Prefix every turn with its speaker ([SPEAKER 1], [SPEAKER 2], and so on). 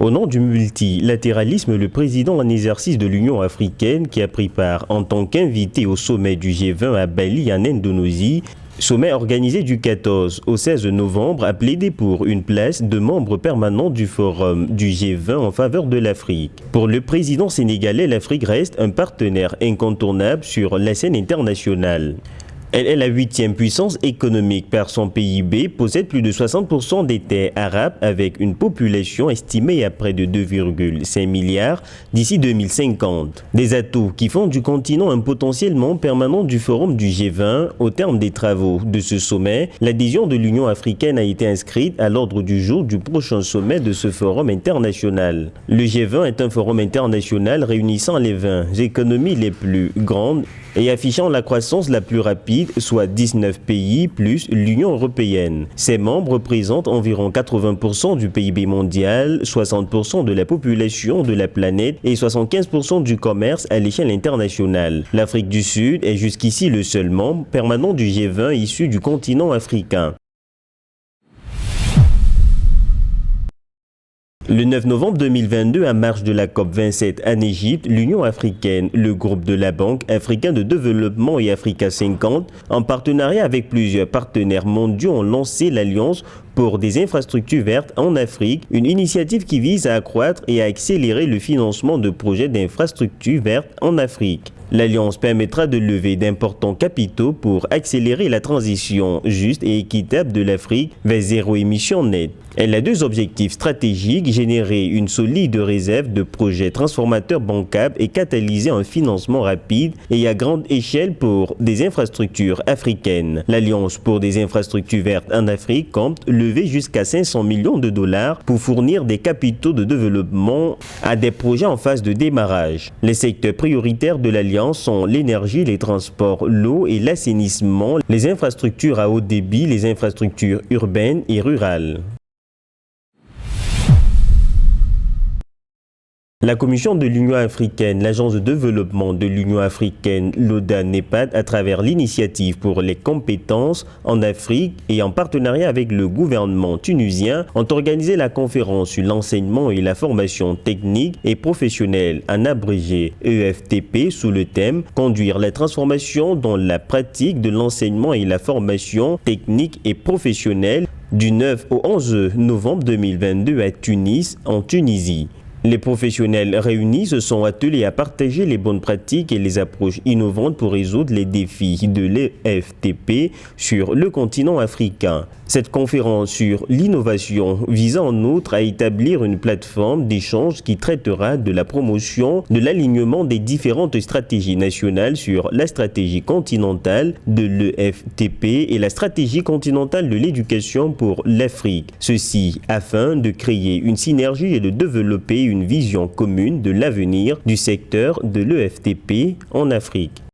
[SPEAKER 1] Au nom du multilatéralisme, le président en exercice de l'Union africaine, qui a pris part en tant qu'invité au sommet du G20 à Bali en Indonésie, sommet organisé du 14 au 16 novembre, a plaidé pour une place de membre permanent du forum du G20 en faveur de l'Afrique. Pour le président sénégalais, l'Afrique reste un partenaire incontournable sur la scène internationale. Elle est la 8e puissance économique par son PIB, possède plus de 60% des terres arabes avec une population estimée à près de 2,5 milliards d'ici 2050. Des atouts qui font du continent un potentiel membre permanent du forum du G20. Au terme des travaux de ce sommet, l'adhésion de l'Union africaine a été inscrite à l'ordre du jour du prochain sommet de ce forum international. Le G20 est un forum international réunissant les 20 économies les plus grandes et affichant la croissance la plus rapide, soit 19 pays plus l'Union européenne. Ses membres représentent environ 80% du PIB mondial, 60% de la population de la planète et 75% du commerce à l'échelle internationale. L'Afrique du Sud est jusqu'ici le seul membre permanent du G20 issu du continent africain. Le 9 novembre 2022, à marge de la COP27 en Égypte, l'Union africaine, le groupe de la Banque africaine de développement et Africa 50, en partenariat avec plusieurs partenaires mondiaux, ont lancé l'Alliance pour des infrastructures vertes en Afrique, une initiative qui vise à accroître et à accélérer le financement de projets d'infrastructures vertes en Afrique. L'Alliance permettra de lever d'importants capitaux pour accélérer la transition juste et équitable de l'Afrique vers zéro émission nette. Elle a deux objectifs stratégiques: générer une solide réserve de projets transformateurs bancables et catalyser un financement rapide et à grande échelle pour des infrastructures africaines. L'Alliance pour des infrastructures vertes en Afrique compte lever jusqu'à 500 millions de dollars pour fournir des capitaux de développement à des projets en phase de démarrage. Les secteurs prioritaires de l'Alliance sont l'énergie, les transports, l'eau et l'assainissement, les infrastructures à haut débit, les infrastructures urbaines et rurales. La Commission de l'Union africaine, l'Agence de développement de l'Union africaine, l'ODA-NEPAD, à travers l'initiative pour les compétences en Afrique et en partenariat avec le gouvernement tunisien, ont organisé la conférence sur l'enseignement et la formation technique et professionnelle, en abrégé EFTP, sous le thème « Conduire la transformation dans la pratique de l'enseignement et la formation technique et professionnelle » du 9 au 11 novembre 2022 à Tunis, en Tunisie. Les professionnels réunis se sont attelés à partager les bonnes pratiques et les approches innovantes pour résoudre les défis de l'EFTP sur le continent africain. Cette conférence sur l'innovation vise en outre à établir une plateforme d'échange qui traitera de la promotion de l'alignement des différentes stratégies nationales sur la stratégie continentale de l'EFTP et la stratégie continentale de l'éducation pour l'Afrique. Ceci afin de créer une synergie et de développer une vision commune de l'avenir du secteur de l'EFTP en Afrique.